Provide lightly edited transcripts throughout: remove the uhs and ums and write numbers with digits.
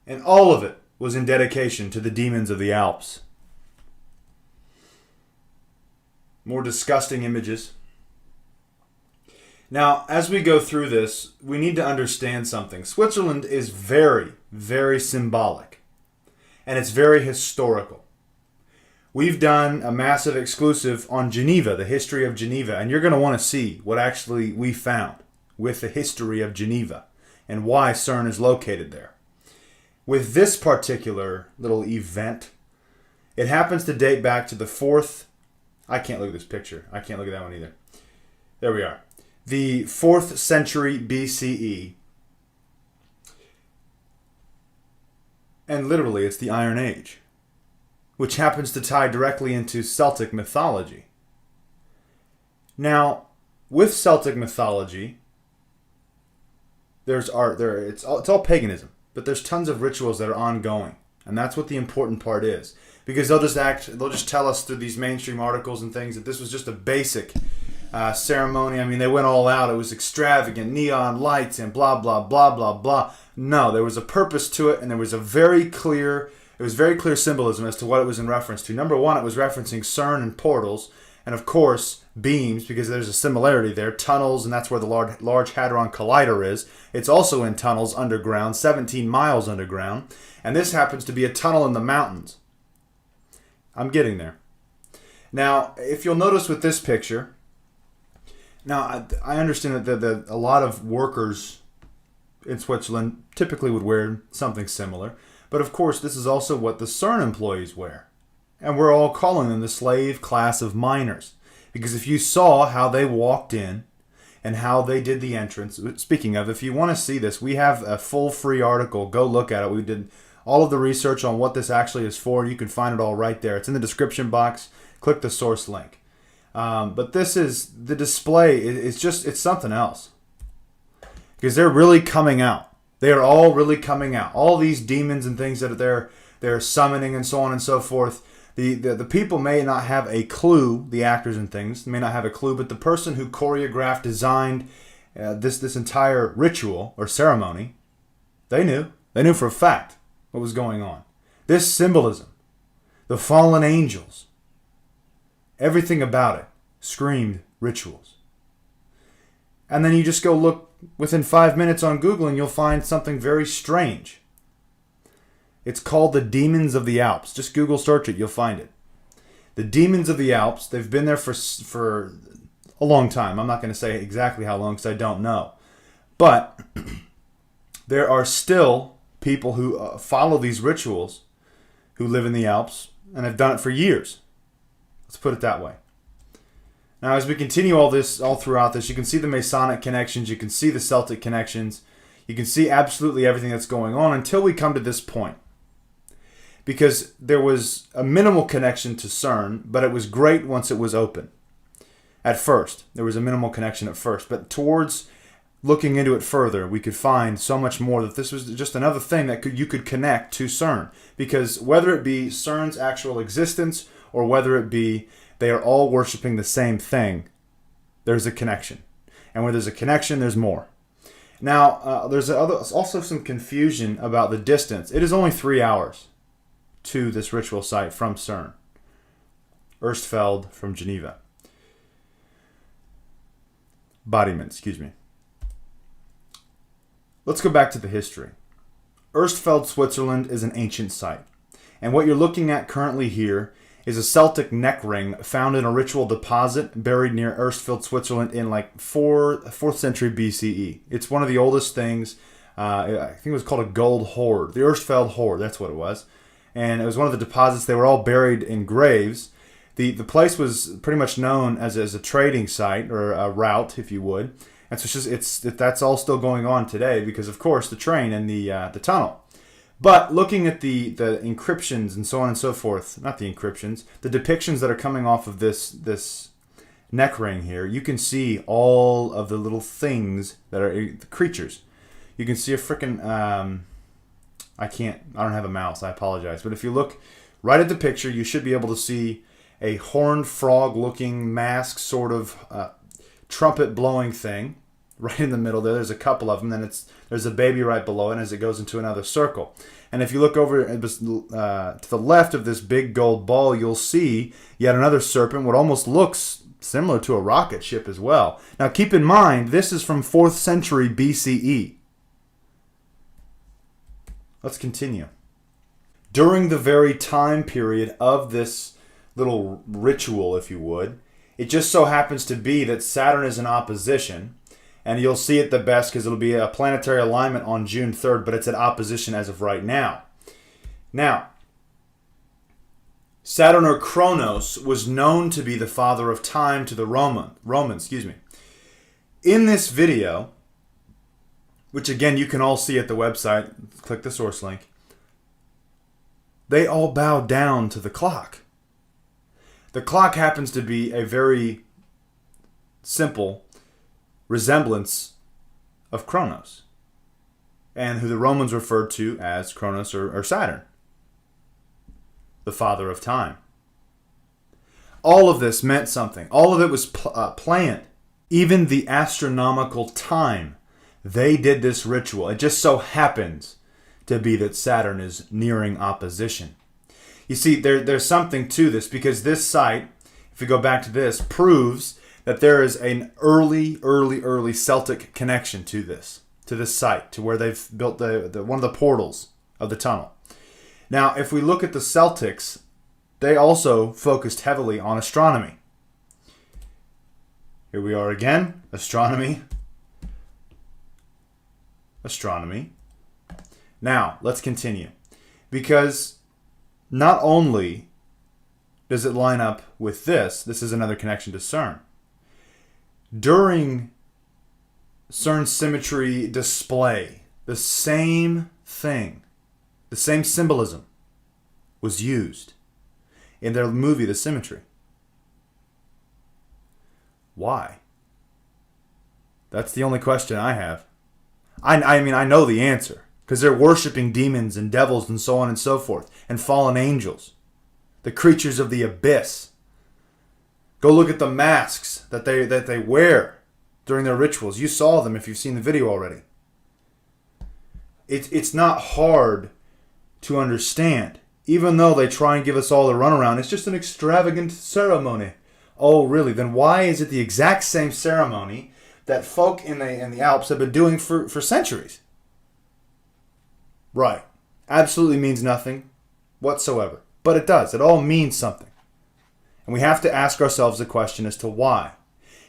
And all of it was in dedication to the demons of the Alps. More disgusting images. Now, as we go through this, we need to understand something. Switzerland is very, very symbolic. And it's very historical. We've done a massive exclusive on Geneva, the history of Geneva. And you're going to want to see what actually we found with the history of Geneva and why CERN is located there. With this particular little event, it happens to date back to the 4th. I can't look at this picture. I can't look at that one either. There we are. The 4th century BCE. And literally, it's the Iron Age, which happens to tie directly into Celtic mythology. Now, with Celtic mythology, there's art. It's all paganism. But there's tons of rituals that are ongoing. And that's what the important part is. Because they'll just tell us through these mainstream articles and things that this was just a basic ceremony. I mean, they went all out. It was extravagant, neon lights and blah, blah, blah, blah, blah. No, there was a purpose to it, and there was very clear symbolism as to what it was in reference to. Number one, it was referencing CERN and portals, and of course, beams, because there's a similarity there. Tunnels, and that's where the Large Hadron Collider is. It's also in tunnels underground, 17 miles underground. And this happens to be a tunnel in the mountains. I'm getting there. Now, if you'll notice with this picture, now I understand that a lot of workers in Switzerland typically would wear something similar. But of course, this is also what the CERN employees wear. And we're all calling them the slave class of miners. Because if you saw how they walked in and how they did the entrance, speaking of, if you want to see this, we have a full free article. Go look at it. We did all of the research on what this actually is for. You can find it all right there. It's in the description box. Click the source link. But this is, the display, it's something else. Because they're really coming out. They are all really coming out. All these demons and things that they're summoning and so on and so forth. The people may not have a clue, the actors and things, may not have a clue, but the person who choreographed, designed this entire ritual or ceremony, they knew. They knew for a fact what was going on. This symbolism, the fallen angels, everything about it screamed rituals. And then you just go look within 5 minutes on Google and you'll find something very strange. It's called the Demons of the Alps. Just Google search it, you'll find it. The Demons of the Alps, they've been there for a long time. I'm not going to say exactly how long because I don't know. But there are still people who follow these rituals who live in the Alps and have done it for years. Let's put it that way. Now, as we continue all throughout this, you can see the Masonic connections. You can see the Celtic connections. You can see absolutely everything that's going on until we come to this point. Because there was a minimal connection to CERN, but it was great once it was open. At first, there was a minimal connection at first. But towards looking into it further, we could find so much more that this was just another thing that you could connect to CERN. Because whether it be CERN's actual existence or whether it be they are all worshiping the same thing, there's a connection. And where there's a connection, there's more. Now, there's also some confusion about the distance. It is only 3 hours to this ritual site from CERN. Erstfeld from Geneva. Bodyman, excuse me. Let's go back to the history. Erstfeld, Switzerland is an ancient site. And what you're looking at currently here is a Celtic neck ring found in a ritual deposit buried near Erstfeld, Switzerland in like 4th century BCE. It's one of the oldest things. I think it was called a gold hoard. The Erstfeld hoard, that's what it was. And it was one of the deposits. They were all buried in graves. The place was pretty much known as a trading site, or a route, if you would. And so that's all still going on today because, of course, the train and the tunnel. But looking at the encryptions and so on and so forth, not the encryptions, the depictions that are coming off of this neck ring here, you can see all of the little things that are the creatures. You can see a frickin' I don't have a mouse, I apologize. But if you look right at the picture, you should be able to see a horned frog looking mask sort of trumpet blowing thing. right in the middle there. There's a couple of them. Then there's a baby right below it as it goes into another circle. And if you look over to the left of this big gold ball, you'll see yet another serpent, what almost looks similar to a rocket ship as well. Now keep in mind, this is from 4th century BCE. Let's continue. During the very time period of this little ritual, if you would, it just so happens to be that Saturn is in opposition, and you'll see it the best because it'll be a planetary alignment on June 3rd, but it's at opposition as of right now. Now, Saturn, or Kronos, was known to be the father of time to the Romans. In this video, which again you can all see at the website, click the source link, they all bow down to the clock. The clock happens to be a very simple resemblance of Kronos, and who the Romans referred to as Kronos or Saturn, the father of time. All of this meant something. All of it was planned. Even the astronomical time they did this ritual. It just so happens to be that Saturn is nearing opposition. You see, there's something to this, because this site, if we go back to this, proves that there is an early Celtic connection to this site, to where they've built one of the portals of the tunnel. Now, if we look at the Celtics, they also focused heavily on astronomy. Here we are again, astronomy. Now, let's continue. Because not only does it line up with this is another connection to CERN. During CERN's symmetry display, the same thing, the same symbolism was used in their movie, The Symmetry. Why? That's the only question I have. I mean, I know the answer, because they're worshiping demons and devils and so on and so forth, and fallen angels, the creatures of the abyss. Go look at the masks that they wear during their rituals. You saw them if you've seen the video already. It's not hard to understand. Even though they try and give us all the runaround, it's just an extravagant ceremony. Oh, really? Then why is it the exact same ceremony that folk in the Alps have been doing for centuries? Right. Absolutely means nothing whatsoever. But it does. It all means something. And we have to ask ourselves the question as to why.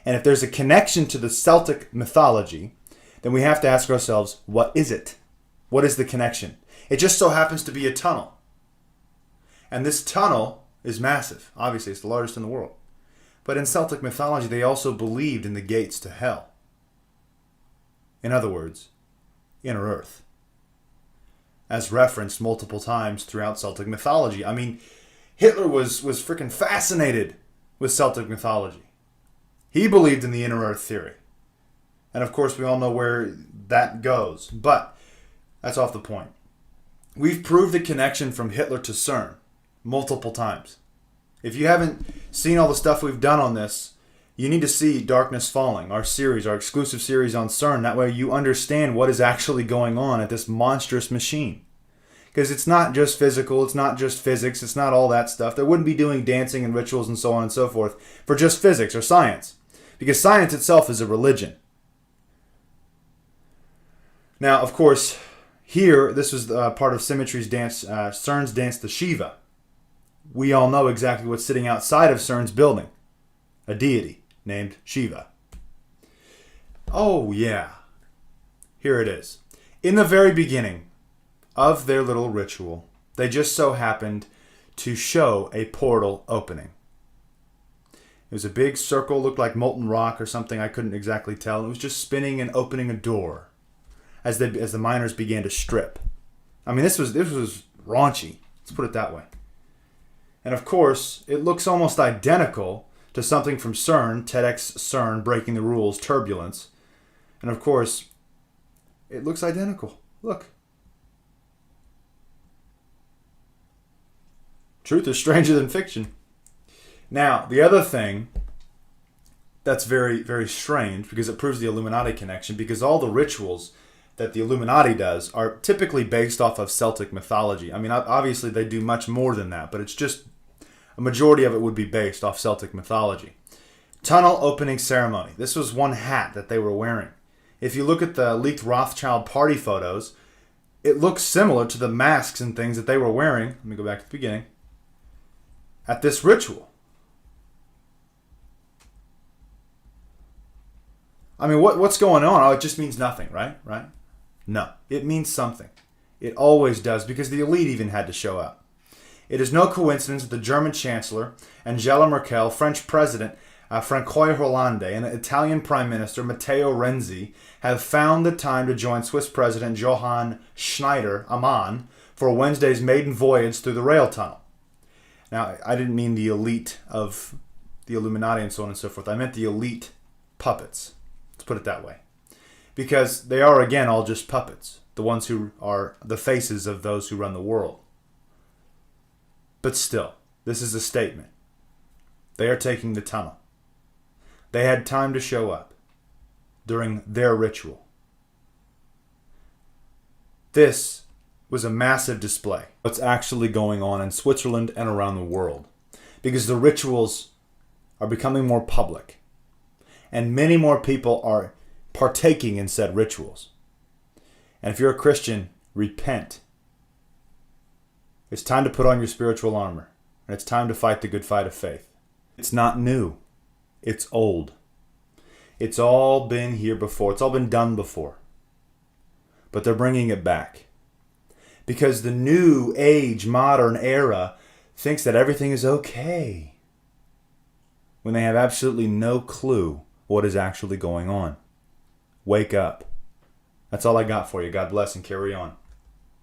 And if there's a connection to the Celtic mythology, then we have to ask ourselves, what is it? What is the connection? It just so happens to be a tunnel. And this tunnel is massive. Obviously, it's the largest in the world. But in Celtic mythology, they also believed in the gates to hell. In other words, inner earth. As referenced multiple times throughout Celtic mythology. I mean, Hitler was freaking fascinated with Celtic mythology. He believed in the inner earth theory. And of course, we all know where that goes. But that's off the point. We've proved a connection from Hitler to CERN multiple times. If you haven't seen all the stuff we've done on this, you need to see Darkness Falling, our exclusive series on CERN. That way you understand what is actually going on at this monstrous machine. Because it's not just physical, it's not just physics, it's not all that stuff. They wouldn't be doing dancing and rituals and so on and so forth for just physics or science. Because science itself is a religion. Now, of course, here, this was part of Symmetry's dance, CERN's dance to Shiva. We all know exactly what's sitting outside of CERN's building. A deity named Shiva. Oh, yeah. Here it is. In the very beginning of their little ritual, they just so happened to show a portal opening. It was a big circle, looked like molten rock or something, I couldn't exactly tell. It was just spinning and opening a door as the miners began to strip. I mean, this was raunchy. Let's put it that way. And of course, it looks almost identical to something from CERN, TEDx CERN, Breaking the Rules, Turbulence. And of course, it looks identical. Look. Truth is stranger than fiction. Now, the other thing that's very, very strange because it proves the Illuminati connection, because all the rituals that the Illuminati does are typically based off of Celtic mythology. I mean, obviously they do much more than that, but it's just a majority of it would be based off Celtic mythology. Tunnel opening ceremony. This was one hat that they were wearing. If you look at the leaked Rothschild party photos, it looks similar to the masks and things that they were wearing. Let me go back to the beginning. At this ritual. I mean, what's going on? Oh, it just means nothing, right? Right? No, it means something. It always does, because the elite even had to show up. It is no coincidence that the German Chancellor, Angela Merkel, French President François Hollande, and Italian Prime Minister Matteo Renzi have found the time to join Swiss President Johann Schneider Ammann for Wednesday's maiden voyage through the rail tunnel. Now, I didn't mean the elite of the Illuminati and so on and so forth. I meant the elite puppets. Let's put it that way. Because they are, again, all just puppets. The ones who are the faces of those who run the world. But still, this is a statement. They are taking the tunnel. They had time to show up during their ritual. This was a massive display of what's actually going on in Switzerland and around the world, because the rituals are becoming more public and many more people are partaking in said rituals. And if you're a Christian, repent. It's time to put on your spiritual armor, and it's time to fight the good fight of faith. It's not new. It's old. It's all been here before. It's all been done before. But they're bringing it back. Because the new age, modern era thinks that everything is okay, when they have absolutely no clue what is actually going on. Wake up. That's all I got for you. God bless and carry on.